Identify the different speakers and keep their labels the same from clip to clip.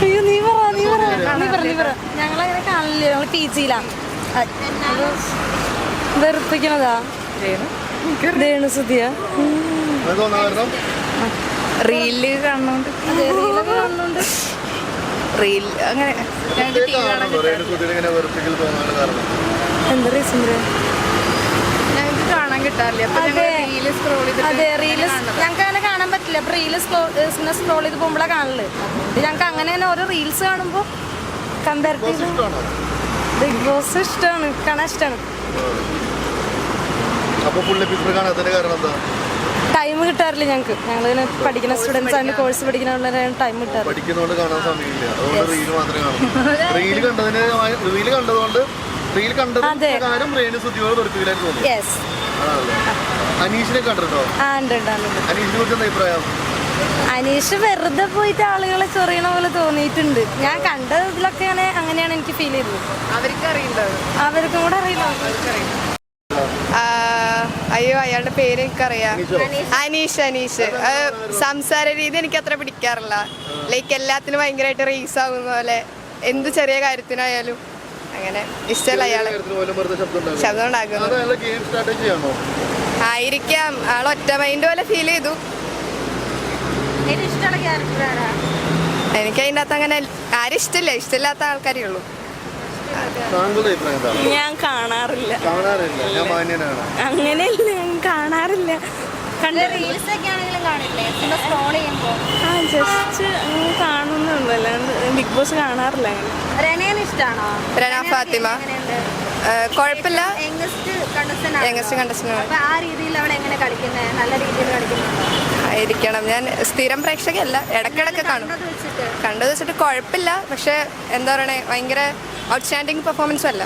Speaker 1: അയ്യോ നീ പറ ഞങ്ങളങ്ങനെ കാണില്ല. ഞങ്ങൾ PG-ലാണ്. വെറുപ്പിക്കണതാ രേണുസുതിയ റീല് കാണുന്നുണ്ട്. റീൽ അങ്ങനെ എന്താ റീസൺ
Speaker 2: ഞങ്ങൾക്ക് കാണാൻ കിട്ടാറില്ല.
Speaker 1: അതെ റീല് ഞങ്ങൾക്ക് അങ്ങനെ കാണാൻ പറ്റില്ല. അപ്പൊ റീല് സ്ക്രോൾ ചെയ്ത് പോകുമ്പോഴാണ് കാണല്. ഞങ്ങൾക്ക് അങ്ങനെ ഓരോ റീൽസ് കാണുമ്പോൾ കമ്പാരിറ്റീവ് ബിഗ് ബോസ് ഇഷ്ടമാണ്, കാണാൻ ഇഷ്ടമാണ്. ടൈം കിട്ടാറില്ല ഞങ്ങൾക്ക്. ഞങ്ങളിങ്ങനെ പഠിക്കുന്ന സ്റ്റുഡൻസ് ആണ്, കോഴ്സ് പഠിക്കുന്ന ടൈം കിട്ടാറില്ല. അനീഷ് വെറുതെ പോയിട്ട് ആളുകളെ ചൊറിയണ പോലെ തോന്നിയിട്ടുണ്ട്. ഞാൻ കണ്ടതിലൊക്കെ അങ്ങനെയാണ് എനിക്ക് ഫീൽ ചെയ്തത്. അവർക്കും കൂടെ അറിയില്ല.
Speaker 2: അയ്യോ അയാളുടെ പേര് എനിക്കറിയാം. അനീഷ്. സംസാര രീതി എനിക്ക് അത്ര പിടിക്കാറില്ല. ലൈക്ക് എല്ലാത്തിനും ഭയങ്കരമായിട്ട് റേസ് ആകുന്ന പോലെ, എന്ത് ചെറിയ കാര്യത്തിനായാലും അങ്ങനെ ഇഷ്ടമല്ല അയാള്. ശബ്ദം ഉണ്ടാക്കുന്നു ആയിരിക്കാം. ആൾ ഒറ്റ മൈൻഡ് പോലെ ഫീൽ ചെയ്തു. എനിക്ക് അതിൻ്റെ അകത്ത് അങ്ങനെ ആരും ഇഷ്ടമില്ലാത്ത ആൾക്കാരേ ഉള്ളൂ.
Speaker 1: ഞാൻ കാണാറില്ല. അങ്ങനെയല്ല, ഞാൻ കാണാറില്ല. ജസ്റ്റ് കാണുന്നുള്ളൂ, അല്ലാണ്ട് ബിഗ് ബോസ് കാണാറില്ല.
Speaker 2: റന ഫാത്തിമ കുഴപ്പമില്ല. ആയിരിക്കണം. ഞാൻ സ്ഥിരം പ്രേക്ഷകയല്ല, ഇടയ്ക്കിടയ്ക്ക് കാണും. കണ്ടത് വെച്ചിട്ട് കുഴപ്പമില്ല. പക്ഷെ എന്താ പറയണേ, ഭയങ്കര ഔട്ട്സ്റ്റാൻഡിങ് പെർഫോമൻസും അല്ല.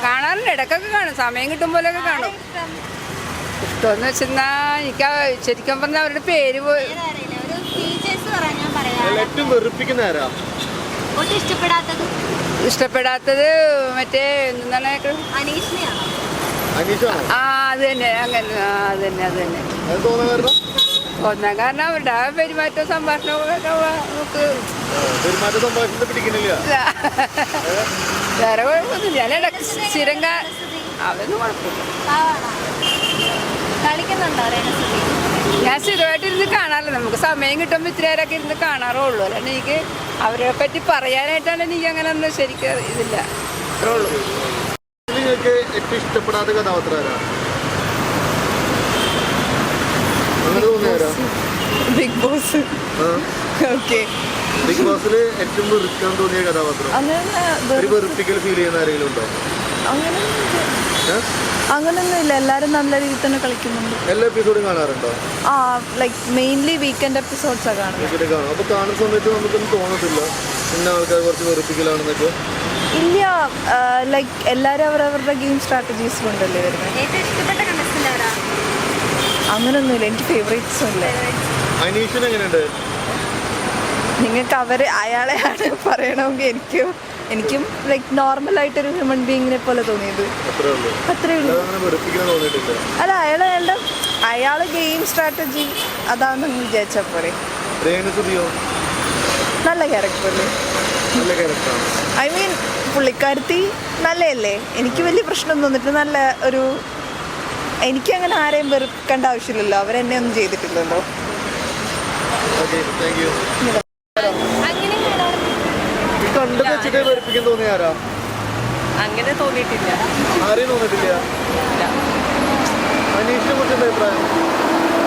Speaker 2: കാണാറുണ്ട്, ഇടയ്ക്കൊക്കെ കാണും, സമയം കിട്ടുമ്പോഴൊക്കെ കാണും. ഇഷ്ടമെന്ന് വെച്ചെന്നാ എനിക്ക് ശരിക്കും പറഞ്ഞാൽ അവരുടെ പേര് ഇഷ്ടപ്പെടാത്തത് മറ്റേ എന്താണ്, ആ അത് തന്നെ, അങ്ങനെ അത് തന്നെ ഒന്നാം കാരണം അവരുടെ പെരുമാറ്റവും സംഭാഷണമൊക്കെ നമുക്ക് വേറെ കുഴപ്പമൊന്നുമില്ല. ഞാൻ ഇടയ്ക്ക് സ്ഥിരം അതൊന്നും കുഴപ്പമില്ല. ഞാൻ സ്ഥിരമായിട്ടിരുന്ന് കാണാറില്ല. നമുക്ക് സമയം കിട്ടുമ്പോൾ ഇത്തിരി നേരമൊക്കെ ഇരുന്ന് കാണാറുള്ളൂ. അല്ലാണ്ട് എനിക്ക് അവരെ പറ്റി പറയാനായിട്ടാണ് എനിക്ക് അങ്ങനെ ഒന്നും ശരിക്കും ഇതില്ല. അത്രേ ഉള്ളൂ.
Speaker 3: ഇഷ്ടപ്പെടാത്ത കഥാപാത്രം
Speaker 2: ബിഗ് ബോസ്. ഓക്കെ,
Speaker 3: ബിഗ് ബോസിൽ ഏറ്റവും വെറുക്കാൻ തോന്നിയ കഥാപാത്രം, വെറുപ്പിക്കൽ ഫീൽ ചെയ്യുന്ന ആരെങ്കിലും ഉണ്ടോ?
Speaker 1: അങ്ങനൊന്നും ഇല്ല. എല്ലാരും നല്ല രീതിയിൽ തന്നെ കളിക്കുന്നുണ്ട്.
Speaker 3: എല്ലാ എപ്പിസോഡും കാണാറുണ്ടോ?
Speaker 1: ലൈക്ക് മെയിൻലി വീക്കെൻഡ് എപ്പിസോഡ്സ് കാണും.
Speaker 3: അപ്പൊ കാണുന്ന സമയത്ത് നമുക്കൊന്നും തോന്നത്തില്ല ഇന്ന ആൾക്കാർ കുറച്ച് വെറുപ്പിക്കലാണെന്നൊക്കെ?
Speaker 1: ഇല്ല, ലൈക്ക് എല്ലാരും അവരവരുടെ ഗെയിം സ്ട്രാറ്റജീസ് കൊണ്ടല്ലേ വരുന്നത്. അങ്ങനൊന്നുമില്ല, എനിക്ക് ഫേവറേറ്റ്സും ഇല്ല.
Speaker 3: അനീഷിന് എങ്ങനെയുണ്ട്?
Speaker 1: നിങ്ങൾക്ക് അയാളെയാണ് പറയണമെങ്കിൽ എനിക്കും ലൈക്ക് നോർമലായിട്ടൊരു ഹ്യൂമൻ ബീങ്ങിനെ പോലെ തോന്നിയത്. അത്രേ ഉള്ളൂ. അല്ല, അയാള് ഗെയിം സ്ട്രാറ്റജി അതാണെന്ന് വിചാരിച്ചാൽ പോലെ. നല്ല ക്യാരക്ടറല്ലേ? ഐ മീൻ പുള്ളിക്കാരത്തി നല്ലതല്ലേ? എനിക്ക് വലിയ പ്രശ്നം തോന്നിട്ട് നല്ല ഒരു, എനിക്കങ്ങനെ ആരെയും വെറുക്കേണ്ട ആവശ്യമില്ലല്ലോ. അവരെന്നെ ഒന്നും ചെയ്തിട്ടില്ലല്ലോ.
Speaker 2: അങ്ങനെ തോന്നിയിട്ടില്ല.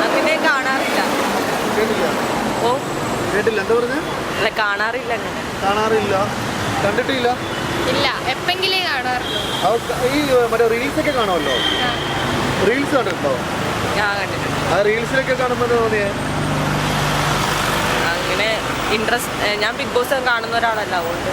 Speaker 2: അങ്ങനെ കാണാറില്ല. ഓ
Speaker 3: കേട്ടില്ല, എന്താ പറഞ്ഞ?
Speaker 2: അല്ല, കാണാറില്ല.
Speaker 3: കണ്ടിട്ടില്ല.
Speaker 2: ഇല്ല, എപ്പെങ്കിലേ കാണാറുള്ളൂ.
Speaker 3: ഈ മറ്റേ റീൽസ് ഒക്കെ കാണുമല്ലോ, റീൽസ് കണ്ടിട്ടുണ്ടോ?
Speaker 2: ഞാൻ കണ്ടിട്ടുണ്ട്.
Speaker 3: ആ റീൽസിലൊക്കെ കാണുമ്പോൾ തോന്നിയേ
Speaker 2: അങ്ങനെ ഇൻട്രസ്റ്റ്. ഞാൻ ബിഗ് ബോസ് കാണുന്ന ഒരാളല്ല, അതുകൊണ്ട്